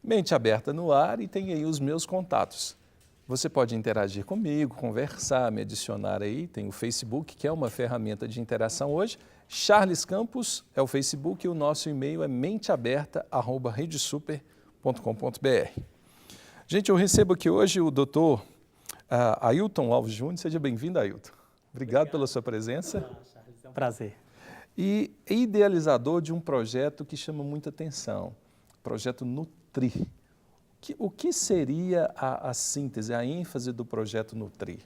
Mente Aberta no ar e tem aí os meus contatos. Você pode interagir comigo, conversar, me adicionar aí, tem o Facebook, que é uma ferramenta de interação hoje. Charles Campos é o Facebook e o nosso e-mail é menteaberta@redesuper.com.br. Gente, eu recebo aqui hoje o doutor Ailton Alves Júnior. Seja bem-vindo, Ailton. Obrigado pela sua presença. Charles, é um prazer. E idealizador de um projeto que chama muita atenção, o projeto Nutri. O que seria a síntese, a ênfase do projeto Nutri,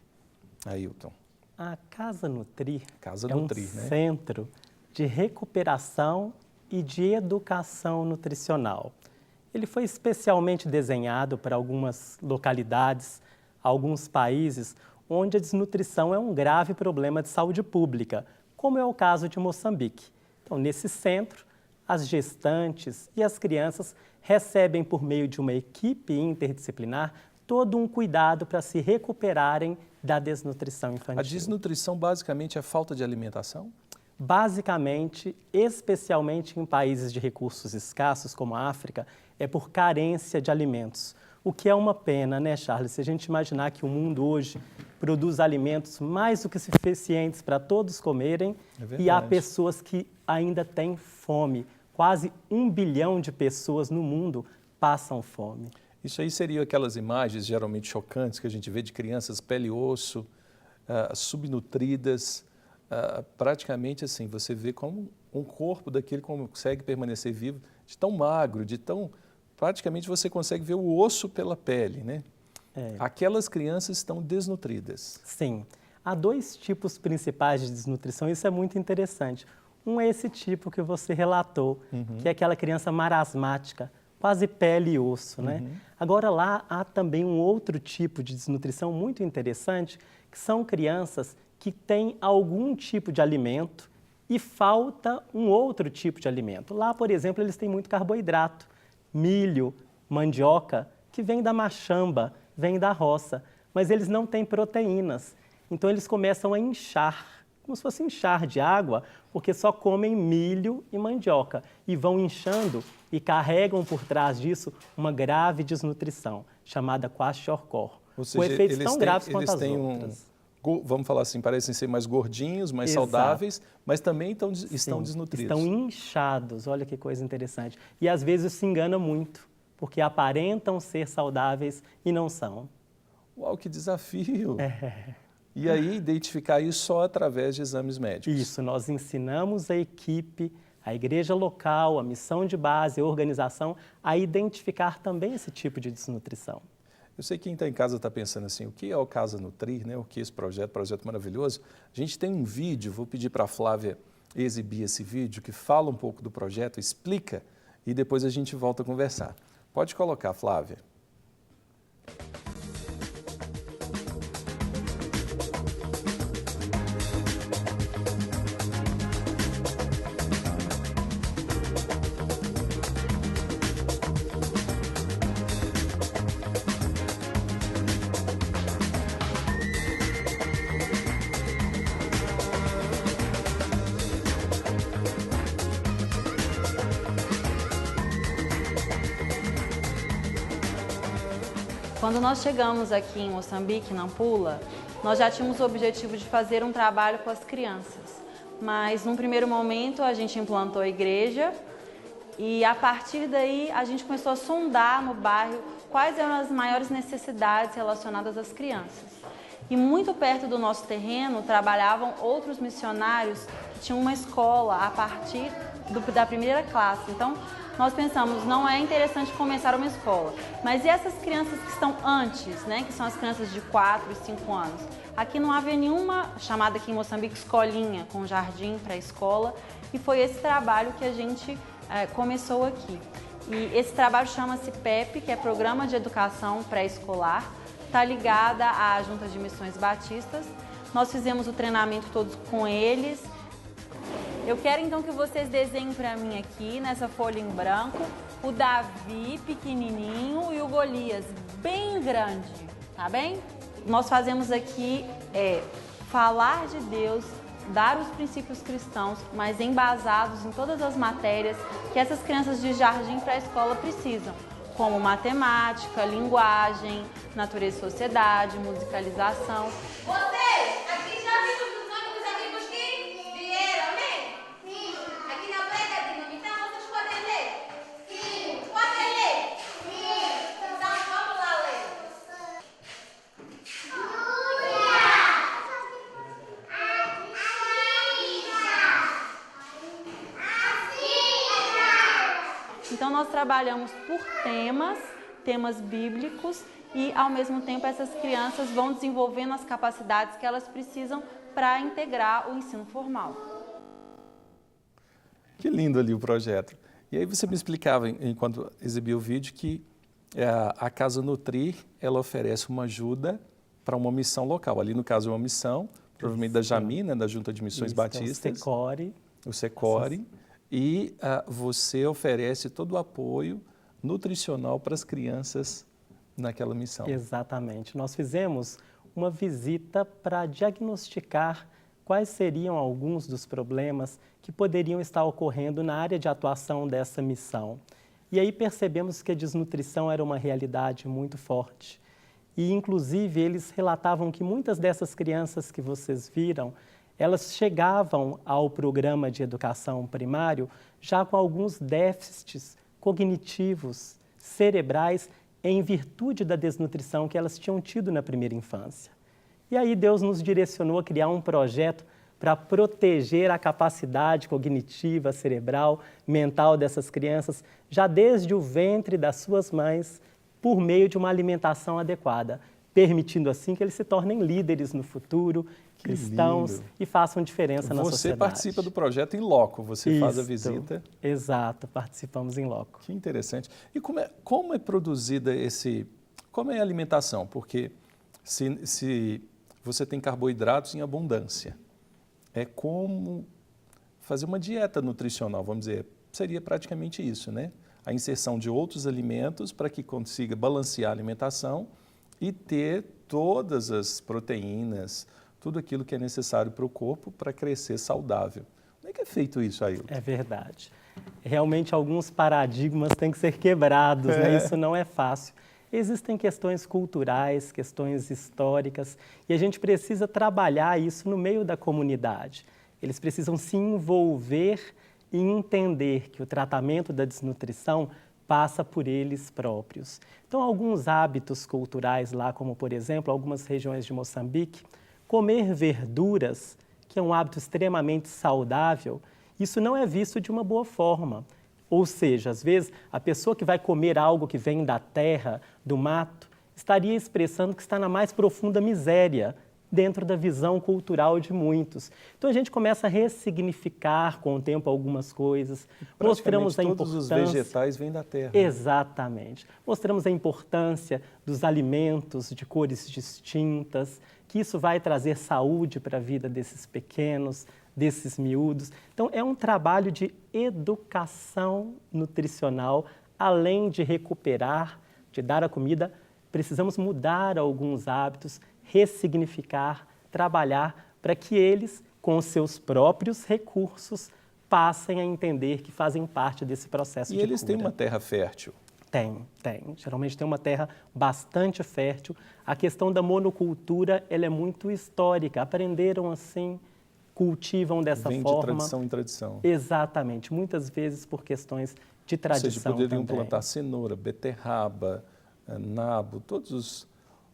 Ailton? A Casa Nutri é Nutri, um centro de recuperação e de educação nutricional. Ele foi especialmente desenhado para algumas localidades, alguns países, onde a desnutrição é um grave problema de saúde pública, como é o caso de Moçambique. Então, nesse centro, as gestantes e as crianças recebem, por meio de uma equipe interdisciplinar, todo um cuidado para se recuperarem da desnutrição infantil. A desnutrição basicamente é falta de alimentação? Basicamente, especialmente em países de recursos escassos, como a África, é por carência de alimentos. O que é uma pena, né, Charles? Se a gente imaginar que o mundo hoje produz alimentos mais do que suficientes para todos comerem, e há pessoas que ainda têm fome. Quase 1 bilhão de pessoas no mundo passam fome. Isso aí seriam aquelas imagens geralmente chocantes que a gente vê de crianças pele e osso, subnutridas, praticamente assim, você vê como um corpo daquele consegue permanecer vivo, de tão magro, de tão... Praticamente você consegue ver o osso pela pele, né? Aquelas crianças estão desnutridas. Sim. Há 2 tipos principais de desnutrição, isso é muito interessante. Um é esse tipo que você relatou, que é aquela criança marasmática, quase pele e osso, né? Agora lá há também um outro tipo de desnutrição muito interessante, que são crianças que têm algum tipo de alimento e falta um outro tipo de alimento. Lá, por exemplo, eles têm muito carboidrato, milho, mandioca, que vem da machamba, vem da roça, mas eles não têm proteínas. Então eles começam a inchar, como se fosse inchar de água, porque só comem milho e mandioca e vão inchando e carregam por trás disso uma grave desnutrição, chamada kwashiorkor. Ou seja, com efeitos tão graves quanto as outras. Vamos falar assim, parecem ser mais gordinhos, mais saudáveis, mas também estão desnutridos. Estão inchados, olha que coisa interessante. E às vezes se engana muito, porque aparentam ser saudáveis e não são. Uau, que desafio! E aí, identificar isso só através de exames médicos. Isso, nós ensinamos a equipe, a igreja local, a missão de base, a organização, a identificar também esse tipo de desnutrição. Eu sei que quem está em casa está pensando assim, o que é o Casa Nutri, né? O que é esse projeto maravilhoso? A gente tem um vídeo, vou pedir para a Flávia exibir esse vídeo, que fala um pouco do projeto, explica, e depois a gente volta a conversar. Pode colocar, Flávia. Quando nós chegamos aqui em Moçambique, Nampula, nós já tínhamos o objetivo de fazer um trabalho com as crianças. Mas, num primeiro momento, a gente implantou a igreja e, a partir daí, a gente começou a sondar no bairro quais eram as maiores necessidades relacionadas às crianças. E, muito perto do nosso terreno, trabalhavam outros missionários que tinham uma escola a partir da primeira classe. Então, nós pensamos, não é interessante começar uma escola, mas e essas crianças que estão antes, né, que são as crianças de 4 e 5 anos? Aqui não havia nenhuma, chamada aqui em Moçambique, escolinha, com jardim para a escola, e foi esse trabalho que a gente começou aqui. E esse trabalho chama-se PEP, que é Programa de Educação Pré-Escolar, está ligada à Junta de Missões Batistas. Nós fizemos o treinamento todos com eles. Eu quero então que vocês desenhem para mim aqui, nessa folha em branco, o Davi pequenininho e o Golias bem grande, tá bem? Nós fazemos aqui falar de Deus, dar os princípios cristãos, mas embasados em todas as matérias que essas crianças de jardim para a escola precisam, como matemática, linguagem, natureza e sociedade, musicalização. Vocês, aqui já vimos os ônibus amigos que vieram, né? Sim. Aqui na Praia Dinamita, vocês podem ler? Sim. Podem ler? Sim. Então vamos lá ler. Então nós trabalhamos por temas bíblicos e ao mesmo tempo essas crianças vão desenvolvendo as capacidades que elas precisam para integrar o ensino formal. Que lindo ali o projeto. E aí você me explicava, enquanto exibia o vídeo, que a Casa Nutrir, ela oferece uma ajuda para uma missão local. Ali, no caso, é uma missão, provavelmente da Jami, né, da Junta de Missões Batistas. O Secore. E você oferece todo o apoio nutricional para as crianças naquela missão. Exatamente. Nós fizemos uma visita para diagnosticar quais seriam alguns dos problemas que poderiam estar ocorrendo na área de atuação dessa missão. E aí percebemos que a desnutrição era uma realidade muito forte. E, inclusive, eles relatavam que muitas dessas crianças que vocês viram, elas chegavam ao programa de educação primário já com alguns déficits cognitivos, cerebrais, em virtude da desnutrição que elas tinham tido na primeira infância. E aí Deus nos direcionou a criar um projeto para proteger a capacidade cognitiva, cerebral, mental dessas crianças, já desde o ventre das suas mães, por meio de uma alimentação adequada, permitindo assim que eles se tornem líderes no futuro, cristãos, e façam diferença na sociedade. Você participa do projeto em loco, você faz a visita. Exato, participamos em loco. Que interessante. E como é produzida como é a alimentação? Porque se você tem carboidratos em abundância, é como fazer uma dieta nutricional, vamos dizer, seria praticamente isso, né? A inserção de outros alimentos para que consiga balancear a alimentação e ter todas as proteínas, tudo aquilo que é necessário para o corpo para crescer saudável. Como é que é feito isso, Ailton? É verdade. Realmente alguns paradigmas têm que ser quebrados, né? Isso não é fácil. Existem questões culturais, questões históricas, e a gente precisa trabalhar isso no meio da comunidade. Eles precisam se envolver e entender que o tratamento da desnutrição passa por eles próprios. Então, alguns hábitos culturais lá, como por exemplo, algumas regiões de Moçambique, comer verduras, que é um hábito extremamente saudável, isso não é visto de uma boa forma. Ou seja, às vezes, a pessoa que vai comer algo que vem da terra, do mato, estaria expressando que está na mais profunda miséria, dentro da visão cultural de muitos. Então, a gente começa a ressignificar com o tempo algumas coisas. Mostramos a importância... todos os vegetais vêm da terra. Exatamente. Mostramos a importância dos alimentos de cores distintas, que isso vai trazer saúde para a vida desses pequenos, desses miúdos. Então, é um trabalho de educação nutricional, além de recuperar, de dar a comida, precisamos mudar alguns hábitos, ressignificar, trabalhar para que eles, com os seus próprios recursos, passem a entender que fazem parte desse processo de cura. E eles têm uma terra fértil? Tem. Geralmente tem uma terra bastante fértil. A questão da monocultura, ela é muito histórica. Aprenderam assim, cultivam dessa forma. Vem de tradição em tradição. Exatamente. Muitas vezes por questões de tradição. Ou seja, poderiam também plantar cenoura, beterraba, nabo, todos os,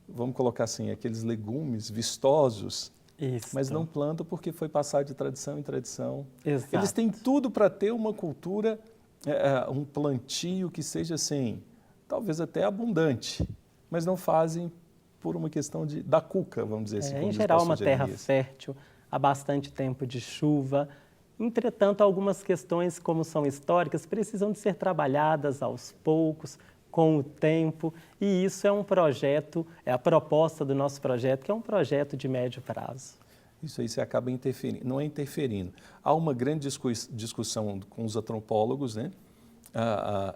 vamos colocar assim, aqueles legumes vistosos, Isso. mas não plantam porque foi passado de tradição em tradição. Exato. Eles têm tudo para ter uma cultura, um plantio que seja assim, talvez até abundante, mas não fazem por uma questão da cuca, vamos dizer assim. Em geral, uma terra fértil, há bastante tempo de chuva. Entretanto, algumas questões, como são históricas, precisam de ser trabalhadas aos poucos, com o tempo, e isso é um projeto, é a proposta do nosso projeto, que é um projeto de médio prazo. Isso aí você acaba interferindo, não é interferindo. Há uma grande discussão com os antropólogos, né,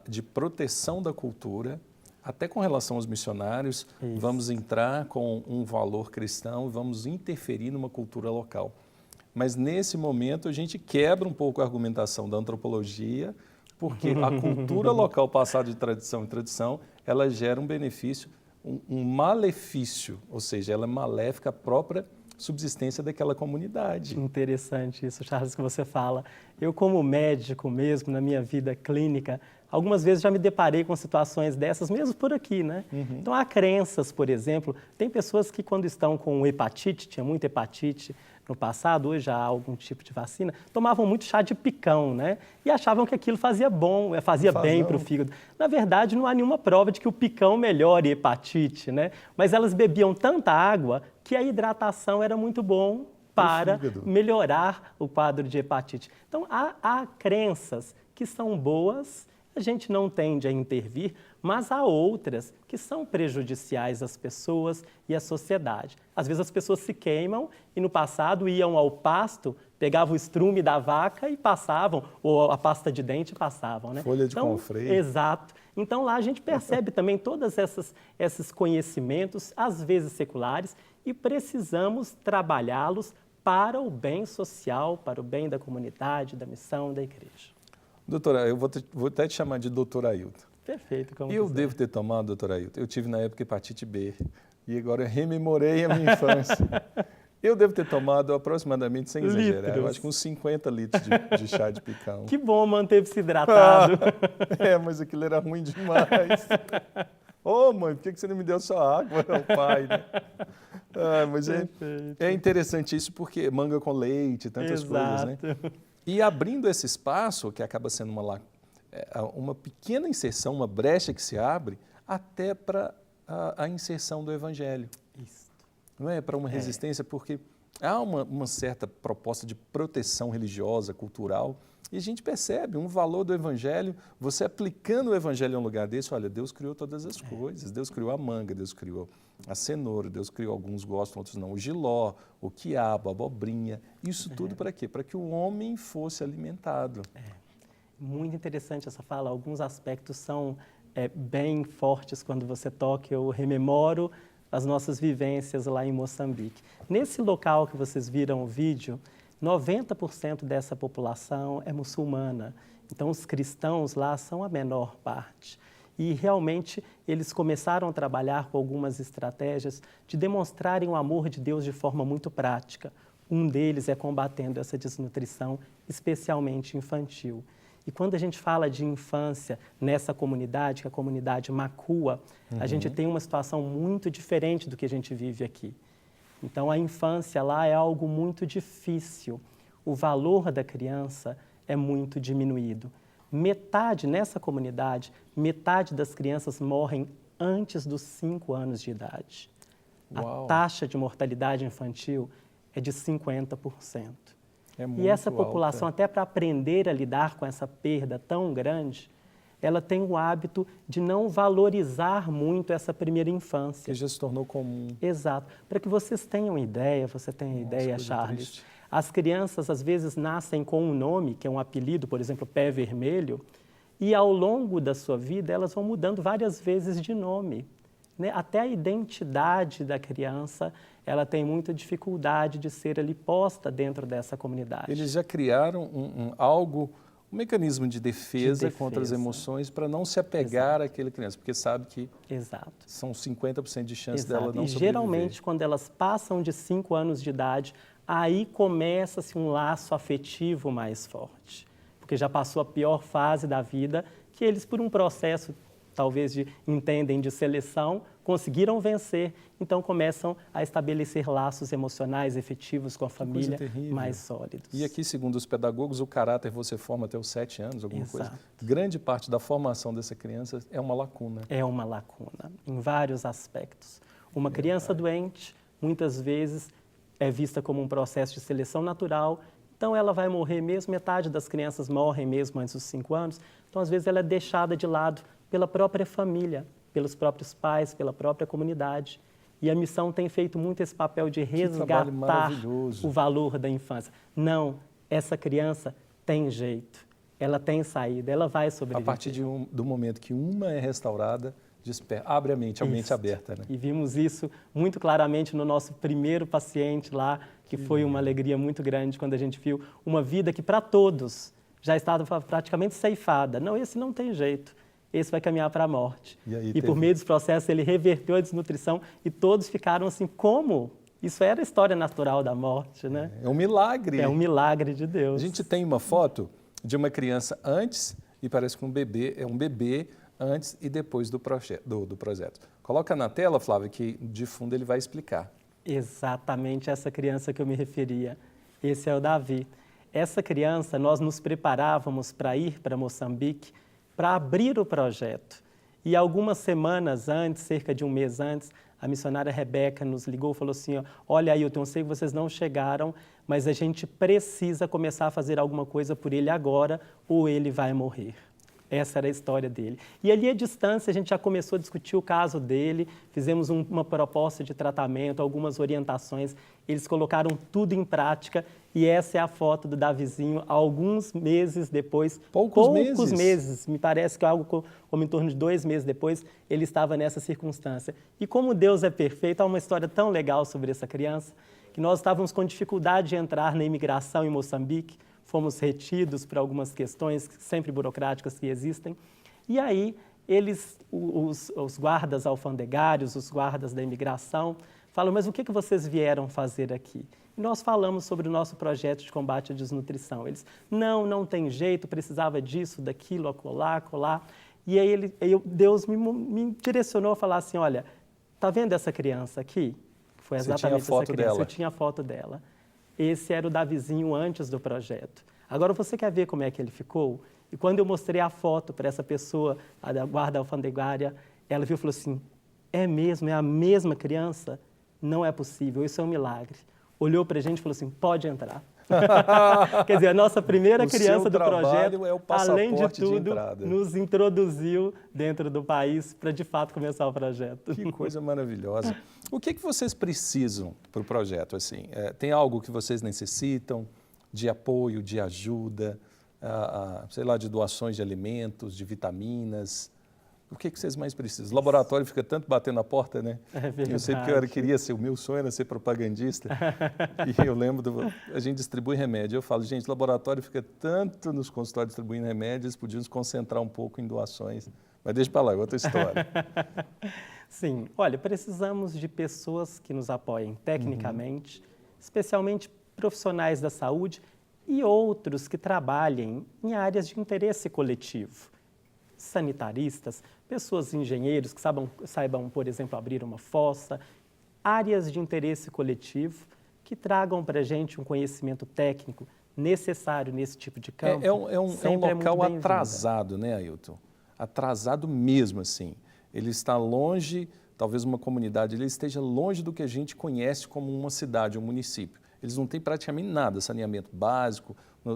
de proteção da cultura, até com relação aos missionários, Isso. Vamos entrar com um valor cristão e vamos interferir numa cultura local. Mas nesse momento a gente quebra um pouco a argumentação da antropologia porque a cultura local passada de tradição em tradição, ela gera um benefício, um malefício, ou seja, ela é maléfica à própria subsistência daquela comunidade. Interessante isso, Charles, que você fala. Eu, como médico mesmo, na minha vida clínica, algumas vezes já me deparei com situações dessas, mesmo por aqui, né? Então, há crenças, por exemplo, tem pessoas que quando estão com hepatite, tinha muita hepatite no passado, hoje já há algum tipo de vacina, tomavam muito chá de picão, né? E achavam que aquilo fazia bem para o fígado. Na verdade, não há nenhuma prova de que o picão melhore a hepatite, né? Mas elas bebiam tanta água que a hidratação era muito bom para melhorar o quadro de hepatite. Então, há crenças que são boas, a gente não tende a intervir, mas há outras que são prejudiciais às pessoas e à sociedade. Às vezes as pessoas se queimam e no passado iam ao pasto, pegavam o estrume da vaca e passavam, ou a pasta de dente e passavam, né? Folha de confreio. Exato. Então lá a gente percebe também todos esses conhecimentos, às vezes seculares, e precisamos trabalhá-los para o bem social, para o bem da comunidade, da missão da igreja. Doutora, eu vou até te chamar de doutor Ailton. Perfeito. Como Eu quiser. devo ter tomado, doutor Ailton, eu tive na época hepatite B e agora eu rememorei a minha infância. Eu devo ter tomado aproximadamente, sem exagerar, eu acho que uns 50 litros de chá de picão. Que bom, manteve-se hidratado. Mas aquilo era ruim demais. Ô, mãe, por que você não me deu só água? É o pai, né? Mas é interessante isso porque manga com leite, tantas coisas, né? E abrindo esse espaço, que acaba sendo uma pequena inserção, uma brecha que se abre, até para a inserção do Evangelho. Isso. Não é? Para uma resistência, porque há uma certa proposta de proteção religiosa, cultural, e a gente percebe um valor do Evangelho, você aplicando o Evangelho em um lugar desse, olha, Deus criou todas as coisas, Deus criou a manga, Deus criou a cenoura, Deus criou, alguns gostam, outros não, o jiló, o quiabo, a abobrinha, isso tudo para quê? Para que o homem fosse alimentado. Muito interessante essa fala, alguns aspectos são bem fortes quando você toca, eu rememoro as nossas vivências lá em Moçambique. Nesse local que vocês viram o vídeo, 90% dessa população é muçulmana, então os cristãos lá são a menor parte. E realmente eles começaram a trabalhar com algumas estratégias de demonstrarem o amor de Deus de forma muito prática. Um deles é combatendo essa desnutrição, especialmente infantil. E quando a gente fala de infância nessa comunidade, que é a comunidade Macua, a gente tem uma situação muito diferente do que a gente vive aqui. Então, a infância lá é algo muito difícil. O valor da criança é muito diminuído. Nessa comunidade, metade das crianças morrem antes dos 5 anos de idade. Uau. A taxa de mortalidade infantil é de 50%. muito E essa população, alta. até para aprender a lidar com essa perda tão grande, ela tem o hábito de não valorizar muito essa primeira infância. Que já se tornou comum. Exato. Para que vocês tenham ideia, você tem ideia, coisa Charles, triste. as crianças às vezes nascem com um nome, que é um apelido, por exemplo, pé vermelho, e ao longo da sua vida elas vão mudando várias vezes de nome. Né? Até a identidade da criança, ela tem muita dificuldade de ser ali posta dentro dessa comunidade. Eles já criaram um mecanismo de defesa contra as emoções para não se apegar àquela criança, porque sabe que são 50% de chance dela não sobreviver. E geralmente, quando elas passam de 5 anos de idade, aí começa-se um laço afetivo mais forte, porque já passou a pior fase da vida, que eles, por um processo, talvez entendem de seleção, conseguiram vencer, então começam a estabelecer laços emocionais efetivos com a família mais sólidos. E aqui, segundo os pedagogos, o caráter você forma até os 7 anos, alguma coisa. Grande parte da formação dessa criança é uma lacuna. É uma lacuna, em vários aspectos. Uma criança doente, muitas vezes, é vista como um processo de seleção natural, então ela vai morrer mesmo, metade das crianças morrem mesmo antes dos 5 anos, então às vezes ela é deixada de lado pela própria família, pelos próprios pais, pela própria comunidade. E a missão tem feito muito esse papel de resgatar o valor da infância. Não, essa criança tem jeito, ela tem saída, ela vai sobreviver. A partir do momento que uma é restaurada, abre a mente aberta. Né? E vimos isso muito claramente no nosso primeiro paciente lá, que foi uma alegria muito grande quando a gente viu uma vida que para todos já estava praticamente ceifada. Não, esse não tem jeito, esse vai caminhar para a morte. E por meio dos processos ele reverteu a desnutrição e todos ficaram assim, como? Isso era a história natural da morte, né? É um milagre. É um milagre de Deus. A gente tem uma foto de uma criança antes e parece que é um bebê antes e depois do projeto. Coloca na tela, Flávia, que de fundo ele vai explicar. Exatamente essa criança que eu me referia. Esse é o Davi. Essa criança, nós nos preparávamos para ir para Moçambique para abrir o projeto. E algumas semanas antes, cerca de um mês antes, a missionária Rebeca nos ligou e falou assim, olha, Ailton, eu sei que vocês não chegaram, mas a gente precisa começar a fazer alguma coisa por ele agora ou ele vai morrer. Essa era a história dele. E ali à distância a gente já começou a discutir o caso dele, fizemos uma proposta de tratamento, algumas orientações, eles colocaram tudo em prática e essa é a foto do Davizinho alguns meses depois. Poucos meses, me parece que algo como em torno de 2 meses depois, ele estava nessa circunstância. E como Deus é perfeito, há uma história tão legal sobre essa criança, que nós estávamos com dificuldade de entrar na imigração em Moçambique, fomos retidos por algumas questões sempre burocráticas que existem. E aí, os guardas alfandegários, os guardas da imigração, falam, mas o que vocês vieram fazer aqui? E nós falamos sobre o nosso projeto de combate à desnutrição. Eles, não tem jeito, precisava disso, daquilo, acolá. E aí Deus me direcionou a falar assim, olha, tá vendo essa criança aqui? Foi exatamente essa criança, eu tinha a foto dela. Esse era o Davizinho antes do projeto. Agora você quer ver como é que ele ficou? E quando eu mostrei a foto para essa pessoa, a da guarda alfandegária, ela viu e falou assim, é mesmo? É a mesma criança? Não é possível, isso é um milagre. Olhou para a gente e falou assim, pode entrar. Quer dizer, a nossa primeira criança do projeto, além de tudo, nos introduziu dentro do país para de fato começar o projeto. Que coisa maravilhosa. O que vocês precisam para o projeto? Assim, tem algo que vocês necessitam de apoio, de ajuda, sei lá, de doações de alimentos, de vitaminas? O que vocês mais precisam? O laboratório fica tanto batendo a porta, né? É verdade. Eu sei porque eu queria ser, o meu sonho era ser propagandista. E eu lembro, a gente distribui remédio. Eu falo, gente, o laboratório fica tanto nos consultórios distribuindo remédio, eles podiam se concentrar um pouco em doações. Mas deixa para lá, é outra história. Sim, olha, precisamos de pessoas que nos apoiem tecnicamente, especialmente profissionais da saúde e outros que trabalhem em áreas de interesse coletivo. Sanitaristas, pessoas engenheiros que saibam, por exemplo, abrir uma fossa, áreas de interesse coletivo que tragam para a gente um conhecimento técnico necessário nesse tipo de campo. É um local atrasado, né, Ailton? Atrasado mesmo, assim. Ele está longe, talvez uma comunidade, ele esteja longe do que a gente conhece como uma cidade, um município. Eles não têm praticamente nada, saneamento básico,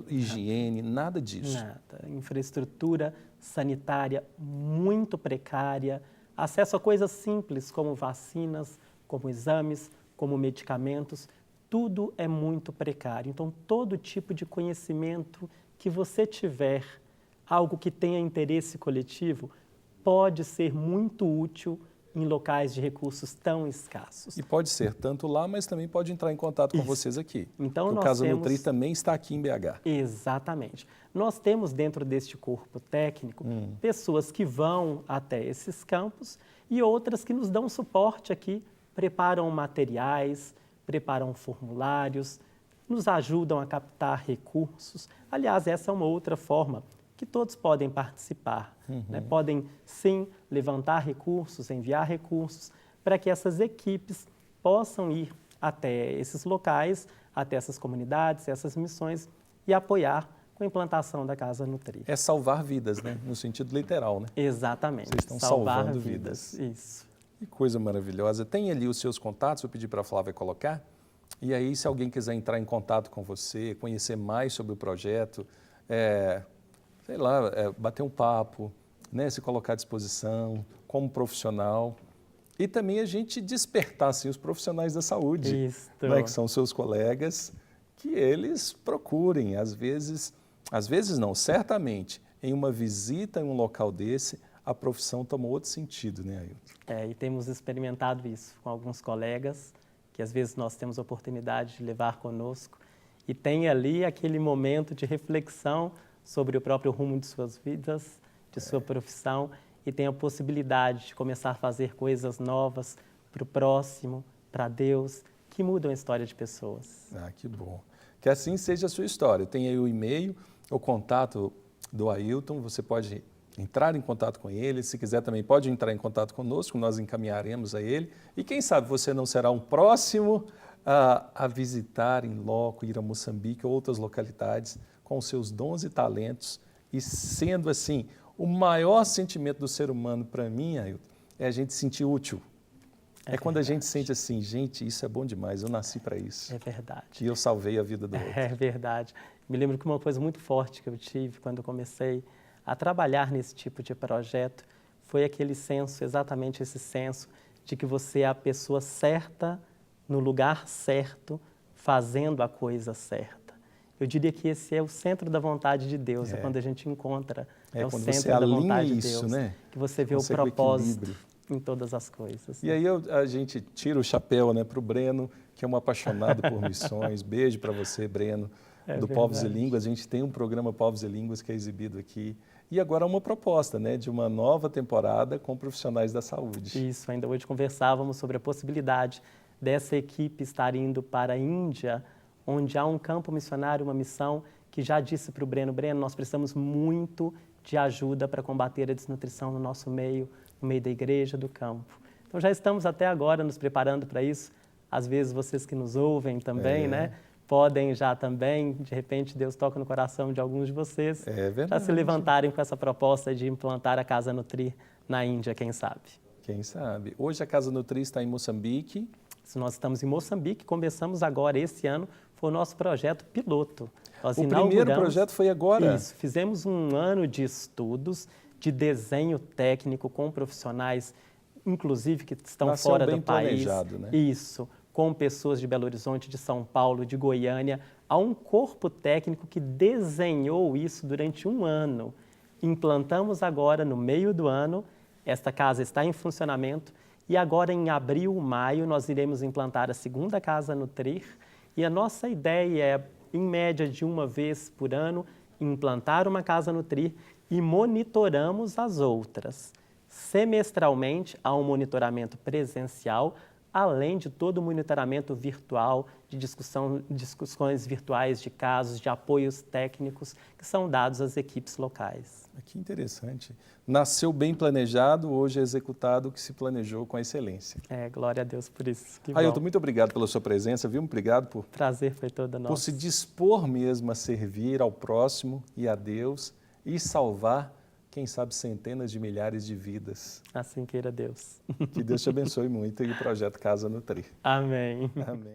higiene, nada disso. Nada. Infraestrutura sanitária muito precária, acesso a coisas simples como vacinas, como exames, como medicamentos, tudo é muito precário. Então, todo tipo de conhecimento que você tiver, algo que tenha interesse coletivo, pode ser muito útil em locais de recursos tão escassos. E pode ser tanto lá, mas também pode entrar em contato com vocês aqui. Então, o Casa Nutri também está aqui em BH. Exatamente. Nós temos dentro deste corpo técnico pessoas que vão até esses campos e outras que nos dão suporte aqui, preparam materiais, preparam formulários, nos ajudam a captar recursos. Aliás, essa é uma outra forma que todos podem participar. Né? Podem, sim, levantar recursos, enviar recursos, para que essas equipes possam ir até esses locais, até essas comunidades, essas missões e apoiar com a implantação da Casa Nutri. É salvar vidas, né? No sentido literal, né? Exatamente. Vocês estão salvar salvando vidas. Isso. Que coisa maravilhosa. Tem ali os seus contatos, vou pedir para a Flávia colocar. E aí, se alguém quiser entrar em contato com você, conhecer mais sobre o projeto, sei lá, bater um papo, né, se colocar à disposição como profissional e também a gente despertar assim, os profissionais da saúde, né, que são seus colegas, que eles procurem, às vezes não, certamente, em uma visita em um local desse, a profissão toma outro sentido, né, Ailton? E temos experimentado isso com alguns colegas, que às vezes nós temos a oportunidade de levar conosco, e tem ali aquele momento de reflexão sobre o próprio rumo de suas vidas, de sua profissão, e tem a possibilidade de começar a fazer coisas novas para o próximo, para Deus, que mudam a história de pessoas. Ah, que bom. Que assim seja a sua história. Tem aí o e-mail, o contato do Ailton, você pode entrar em contato com ele, se quiser também pode entrar em contato conosco, nós encaminharemos a ele. E quem sabe você não será um próximo a visitar em loco, ir a Moçambique ou outras localidades com os seus dons e talentos. E sendo assim, o maior sentimento do ser humano para mim, Ailton, é a gente se sentir útil. É quando a gente sente assim, gente, isso é bom demais, eu nasci para isso. É verdade. E eu salvei a vida do outro. É verdade. Me lembro que uma coisa muito forte que eu tive quando eu comecei a trabalhar nesse tipo de projeto foi aquele senso, exatamente esse senso de que você é a pessoa certa, no lugar certo, fazendo a coisa certa. Eu diria que esse é o centro da vontade de Deus, é quando a gente encontra, é o quando centro você da alinha vontade de isso, Deus, né? que você vê o Consegue o propósito equilíbrio. em todas as coisas. E aí a gente tira o chapéu, né, para o Breno, que é um apaixonado por missões. Beijo para você, Breno, do Povos e Línguas. A gente tem um programa Povos e Línguas que é exibido aqui. E agora uma proposta, né, de uma nova temporada com profissionais da saúde. Isso, ainda hoje conversávamos sobre a possibilidade dessa equipe estar indo para a Índia, onde há um campo missionário, uma missão que já disse para o Breno, nós precisamos muito de ajuda para combater a desnutrição no nosso meio, no meio da igreja, do campo. Então já estamos até agora nos preparando para isso. Às vezes vocês que nos ouvem também, né? Podem já também, de repente Deus toca no coração de alguns de vocês, já se levantarem com essa proposta de implantar a Casa Nutri na Índia, quem sabe. Quem sabe. Hoje a Casa Nutri está em Moçambique. Nós estamos em Moçambique, começamos agora, esse ano, foi o nosso projeto piloto. Nós O primeiro projeto foi agora? Isso, fizemos um ano de estudos, de desenho técnico com profissionais, inclusive que estão Nasceu fora bem do país. planejado, né? Isso, com pessoas de Belo Horizonte, de São Paulo, de Goiânia. Há um corpo técnico que desenhou isso durante um ano. Implantamos agora, no meio do ano, esta casa está em funcionamento e agora em abril, maio, nós iremos implantar a segunda Casa Nutrir e a nossa ideia é, em média de uma vez por ano, implantar uma Casa Nutrir e monitoramos as outras. Semestralmente, há um monitoramento presencial, além de todo o monitoramento virtual, de discussões virtuais de casos, de apoios técnicos que são dados às equipes locais. Que interessante. Nasceu bem planejado, hoje é executado o que se planejou com excelência. Glória a Deus por isso. Ailton, muito obrigado pela sua presença, viu? Obrigado por... Prazer foi todo nosso. Por se dispor mesmo a servir ao próximo e a Deus e salvar, quem sabe, centenas de milhares de vidas. Assim queira Deus. Que Deus te abençoe muito e o projeto Casa Nutri. Amém. Amém.